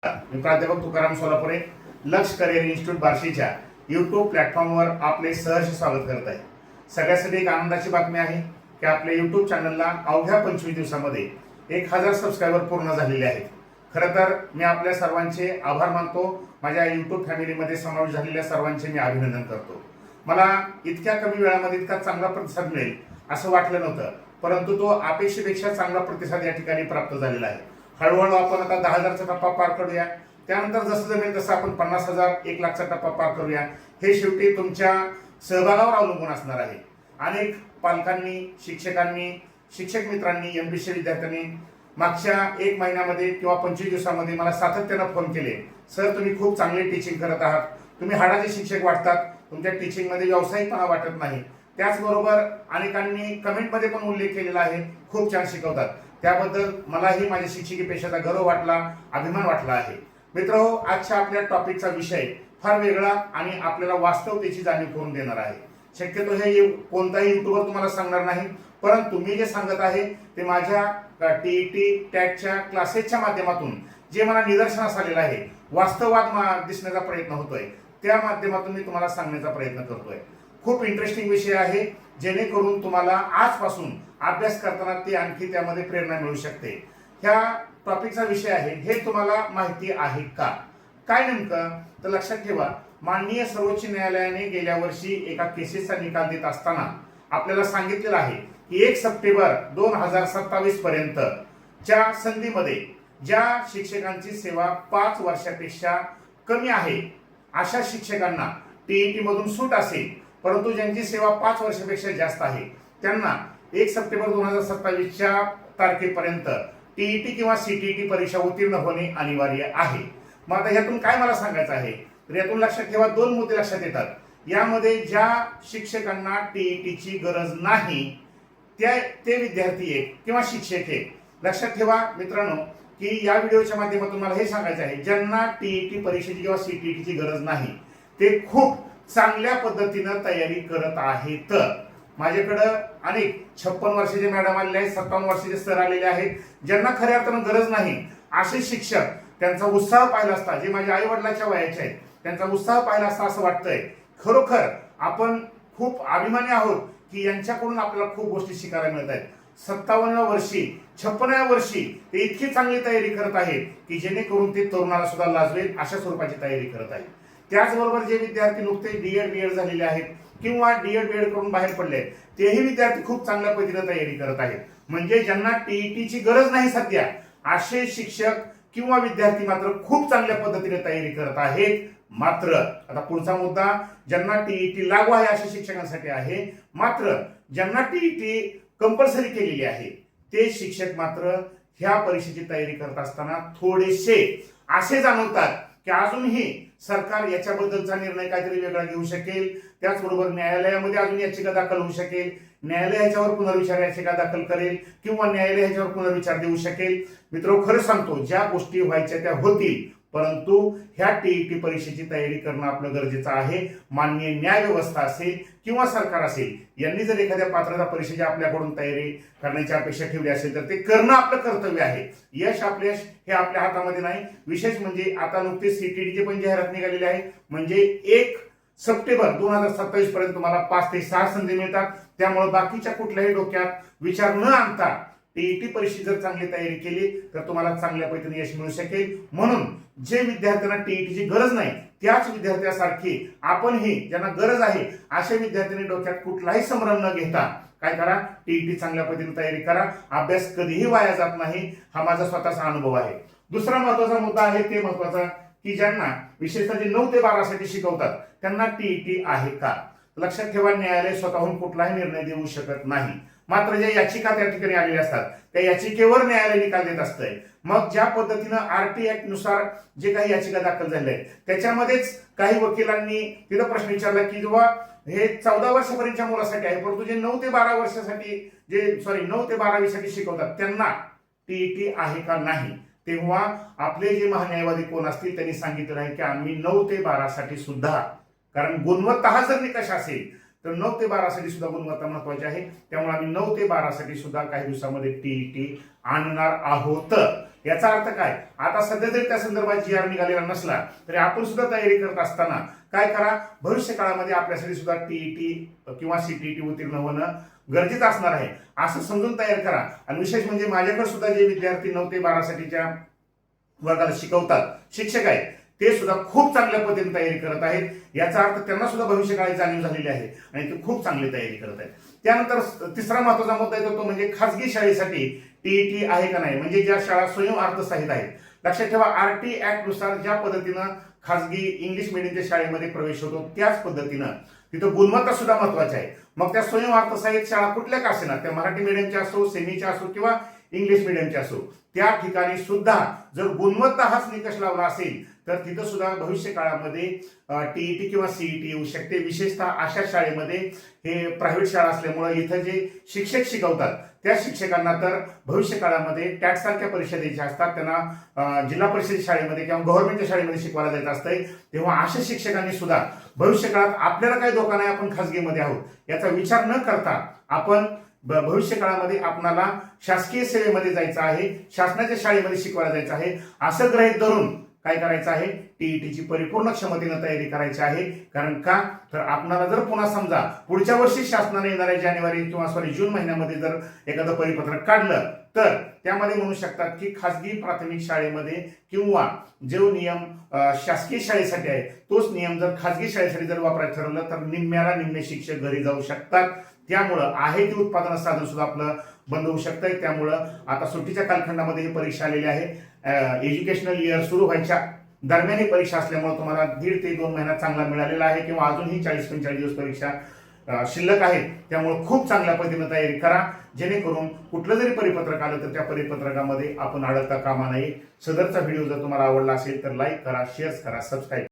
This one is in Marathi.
मी प्राध्यापक तुकाराम सोलापुरे लक्ष करिअर इन्स्टिट्यूट बार्शीच्या यूट्यूब प्लॅटफॉर्मवर आपले सहर्ष स्वागत करत आहे. सगळ्यासाठी एक आनंदाची बातमी आहे की आपल्या यूट्यूब चॅनलला अवघ्या 25 दिवसामध्ये 1000 सबस्क्रायबर पूर्ण झालेले आहेत. खरं तर मी आपल्या सर्वांचे आभार मानतो. माझ्या यूट्यूब फॅमिलीमध्ये समावेश झालेल्या सर्वांचे मी अभिनंदन करतो. मला इतक्या कमी वेळामध्ये इतका चांगला प्रतिसाद मिळेल असं वाटलं नव्हतं, परंतु तो अपेक्षेपेक्षा चांगला प्रतिसाद या ठिकाणी प्राप्त झालेला आहे. हळूहळू आपण आता 10,000चा टप्पा पार करूया. त्यानंतर जसं जमेल तसं आपण 50,000 1,00,000चा टप्पा पार करूया. हे शेवटी तुमच्या सहभागावर अवलंबून असणार आहे. अनेक पालकांनी, शिक्षकांनी, शिक्षक मित्रांनी, एमपीसी विद्यार्थ्यांनी मागच्या 1 महिन्यामध्ये किंवा 25 दिवसामध्ये मला सातत्यानं फोन केले. सर, तुम्ही खूप चांगले टीचिंग करत आहात, तुम्ही हाडाचे शिक्षक वाटतात, तुमच्या टीचिंगमध्ये व्यावसायिकपणा वाटत नाही. त्याचबरोबर अनेकांनी कमेंटमध्ये पण उल्लेख केलेला आहे, खूप छान शिकवतात. त्याबद्दल मलाही माझ्या शिक्षकी पेशाचा गर्व वाटला, अभिमान वाटला आहे. मित्रहो, आजच्या आपल्या टॉपिकचा विषय फार वेगळा आणि आपल्याला वास्तवतेची जाणीव करून देणार आहे. शक्यतो हे कोणताही युट्यूबर तुम्हाला सांगणार नाही, परंतु मी जे सांगत आहे ते माझ्या टीईटी टॅटच्या क्लासेसच्या माध्यमातून जे मला निदर्शनास आलेलं आहे, वास्तवात दिसण्याचा प्रयत्न होतोय, त्या माध्यमातून मी तुम्हाला सांगण्याचा प्रयत्न करतोय. खूप इंटरेस्टिंग विषय आहे, जेणेकरून तुम्हाला आजपासून अभ्यास करताना ते आणखी त्यामध्ये प्रेरणा मिळू शकते. ह्या टॉपिकचा विषय आहे, हे तुम्हाला माहिती आहे का? काय नेमकं तर लक्षात ठेवा, माननीय सर्वोच्च न्यायालयाने गेल्या वर्षी एका केसेसचा निकाल देत असताना आपल्याला सांगितलेलं आहे की 1 सप्टेंबर 2027 पर्यंतच्या संधीमध्ये ज्या शिक्षकांची सेवा 5 वर्षापेक्षा कमी आहे अशा शिक्षकांना टीईटी मधून सूट असेल, परंतु ज्यांची सेवा 5 वर्षापेक्षा जास्त आहे त्यांना 1 सप्टेंबर 2027च्या तारखेपर्यंत टीईटी किंवा सीटीईटी परीक्षा उत्तीर्ण होणे अनिवार्य आहे. मग आता यातून काय मला सांगायचं आहे, तर यातून लक्षात ठेवा 2 मुद्दे लक्षात येतात. यामध्ये ज्या शिक्षकांना टीईटीची गरज नाही ते विद्यार्थी एक किंवा शिक्षक एक. लक्षात ठेवा मित्रांनो की या व्हिडिओच्या माध्यमातून मला हे सांगायचं आहे, ज्यांना टीईटी परीक्षेची किंवा सीटीईटीची गरज नाही ते खूप चांगल्या पद्धतीनं तयारी करत आहेत. माझ्याकडं अनेक 56 वर्षाचे मॅडम आलेले आहेत, 57 वर्षाचे सर आलेले आहेत, ज्यांना खऱ्या अर्थानं गरज नाही असे शिक्षक. त्यांचा उत्साह पाहिला असता, जे माझ्या आई वडिलांच्या वयाचे आहेत, त्यांचा उत्साह पाहिला असता असं वाटतंय खरोखर आपण खूप अभिमानी आहोत की यांच्याकडून आपल्याला खूप गोष्टी शिकायला मिळत आहेत. 57व्या वर्षी 56व्या वर्षी ते इतकी चांगली तयारी करत आहेत की जेणेकरून ते तरुणाला सुद्धा लाजवेल अशा स्वरूपाची तयारी करत आहेत. त्याचबरोबर जे विद्यार्थी नुकते डीएड बीएड झालेले आहेत किंवा डीएड बीएड करून बाहेर पडले, तेही विद्यार्थी खूप चांगल्या पद्धतीने तयारी करत आहेत. म्हणजे ज्यांना टीईटीची गरज नाही सध्या असे शिक्षक किंवा विद्यार्थी मात्र खूप चांगल्या पद्धतीने तयारी करत आहेत. मात्र आता पुढचा मुद्दा, ज्यांना टीईटी लागू आहे अशा शिक्षकांसाठी आहे. मात्र ज्यांना टीईटी कंपल्सरी केलेली आहे ते शिक्षक मात्र ह्या परीक्षेची तयारी करत असताना थोडेसे असे जाणवतात की अजूनही सरकार याच्याबद्दलचा निर्णय काहीतरी वेगळा घेऊ शकेल. त्याचबरोबर न्यायालयामध्ये अजून याचिका दाखल होऊ शकेल, न्यायालय ह्याच्यावर पुनर्विचार याचिका दाखल करेल किंवा न्यायालय ह्याच्यावर पुनर्विचार देऊ शकेल. मित्र, खरं सांगतो, ज्या गोष्टी व्हायच्या त्या होतील, परंतु ह्या टीईटी परीक्षेची तयारी करणं आपलं गरजेचं आहे. माननीय न्याय व्यवस्था असेल किंवा सरकार असेल, यांनी जर एखाद्या पात्रता परीक्षेची आपल्याकडून तयारी करण्याची अपेक्षा ठेवली असेल तर ते करणं आपलं कर्तव्य आहे. यश अपयश हे आपल्या हातामध्ये नाही. विशेष म्हणजे आता नुकतेच सीटीईटीची पण जाहिरात निघालेली आहे. म्हणजे 1 सप्टेंबर 2027 पर्यंत तुम्हाला 5 ते 6 संधी मिळतात. त्यामुळे बाकीच्या कुठल्याही डोक्यात विचार न आणता टीईटी परीक्षेची जर चांगली तयारी केली तर तुम्हाला चांगल्या पद्धतीने यश मिळू शकेल. म्हणून जे विद्यार्थ्यांना टीईटीची गरज नाही त्याच विद्यार्थ्यासारखी आपणही ज्यांना गरज आहे अशा विद्यार्थ्यांनी डोक्यात कुठलाही संभ्रम न घेता काय करा, टीईटी चांगल्या पद्धतीने तयारी करा. अभ्यास कधीही वाया जात नाही, हा माझा स्वतःचा अनुभव आहे. दुसरा महत्वाचा मुद्दा आहे ते महत्वाचा की ज्यांना विशेषतः जे 9 ते 12 साठी शिकवतात त्यांना टीईटी आहे का? लक्षात ठेवा, न्यायालय स्वतःहून कुठलाही निर्णय देऊ शकत नाही. मात्र ज्या याचिका त्या ठिकाणी आलेल्या असतात त्या याचिकेवर न्यायालय निकाल देत असतंय. मग ज्या पद्धतीनं आरटी ऍक्ट नुसार जे काही याचिका दाखल झाल्या आहेत त्याच्यामध्येच काही वकिलांनी तिथं प्रश्न विचारला की जेव्हा हे 14 वर्षापर्यंतच्या मुलासाठी आहे, परंतु जे 9 ते 12 वर्षासाठी 9 ते 12वी साठी शिकवतात त्यांना टीईटी आहे का नाही. तेव्हा आपले जे महान्यायवादी कोण असतील त्यांनी सांगितलं आहे की आम्ही 9 ते 12 साठी सुद्धा, कारण गुणवत्ता जर निकष असेल तर 9 ते 12 साठी सुद्धा गुणवत्ता महत्वाची आहे. त्यामुळे आम्ही 9 ते 12 साठी सुद्धा काही दिवसामध्ये टीईटी आणणार आहोत. याचा अर्थ काय, आता सध्या जरी त्या संदर्भात जी आर निघालेला नसला तरी आपण सुद्धा तयारी करत असताना काय करा, भविष्य काळामध्ये आपल्यासाठी सुद्धा टीईटी किंवा सीटीईटी उत्तीर्ण होणं गरजेचं असणार आहे असं समजून तयार करा. आणि विशेष म्हणजे माझ्याकडे सुद्धा जे विद्यार्थी 9 ते 12 साठीच्या वर्गाला शिकवतात शिक्षक आहेत, ते सुद्धा खूप चांगल्या पद्धतीने तयारी करत आहेत. याचा अर्थ त्यांना सुद्धा भविष्यकाळी जाणीव झालेली आहे आणि ते खूप चांगली तयारी करत आहेत. त्यानंतर तिसरा महत्वाचा मुद्दा येतो तो म्हणजे खासगी शाळेसाठी टीईटी आहे का नाही, म्हणजे ज्या शाळा स्वयं अर्थसहाय्यित आहेत. लक्षात ठेवा, आरटी ऍक्ट नुसार ज्या पद्धतीनं खासगी इंग्लिश मिडियमच्या शाळेमध्ये प्रवेश होतो त्याच पद्धतीनं तिथं गुणवत्ता सुद्धा महत्वाची आहे. मग त्या स्वयं अर्थसहाय्यित शाळा कुठल्या का असेना, त्या मराठी मिडियमच्या असो, सेमीच्या असो किंवा इंग्लिश मिडियमच्या असो, त्या ठिकाणी सुद्धा जर गुणवत्ता हाच निकष लावला असेल तर तिथं सुद्धा भविष्य काळामध्ये टीईटी किंवा सीईटी येऊ शकते. विशेषतः अशा शाळेमध्ये हे प्रायव्हेट शाळा असल्यामुळे इथं जे शिक्षक शिकवतात त्या शिक्षकांना तर भविष्य काळामध्ये टॅट सारख्या परीक्षा असतात, त्यांना जिल्हा परिषद शाळेमध्ये किंवा गव्हर्नमेंटच्या शाळेमध्ये शिकवायला जायचं असतंय. तेव्हा अशा शिक्षकांनी सुद्धा भविष्य काळात आपल्याला काही धोका नाही, आपण खासगीमध्ये आहोत याचा विचार न करता आपण भविष्य काळामध्ये आपणाला शासकीय सेवेमध्ये जायचं आहे, शासनाच्या शाळेमध्ये शिकवायला जायचं आहे असं गृहीत धरून काय करायचं आहे, टीईटीची परिपूर्ण क्षमतेनं तयारी करायची आहे. कारण का तर आपणाला जर पुन्हा समजा पुढच्या वर्षी शासनाने येणाऱ्या जानेवारी किंवा जून महिन्यामध्ये जर एखादं परिपत्रक काढलं तर त्यामध्ये म्हणू शकतात की खासगी प्राथमिक शाळेमध्ये किंवा जो नियम शासकीय शाळेसाठी आहे तोच नियम जर खासगी शाळेसाठी जर वापरायचं ठरवलं तर निम्म्याला निम्मे शिक्षक घरी जाऊ शकतात. त्यामुळं आहे ते उत्पादन साधन सुद्धा आपलं बंद होऊ शकतंय. त्यामुळं आता सुट्टीच्या कालखंडामध्ये ही परीक्षा आलेली आहे. एज्युकेशनल इयर सुरू व्हायच्या दरम्यान ही परीक्षा असल्यामुळे तुम्हाला 1.5 ते 2 महिना चांगला मिळालेला आहे किंवा अजूनही 40-45 दिवस परीक्षा शिल्लक आहे. त्यामुळे खूप चांगल्या पद्धतीने तयारी करा, जेणेकरून कुठलं जरी परिपत्रक आलं तर त्या परिपत्रकामध्ये आपण अडकता कामा नये. सदरचा व्हिडिओ जर तुम्हाला आवडला असेल तर लाईक करा, शेअर करा, सबस्क्राईब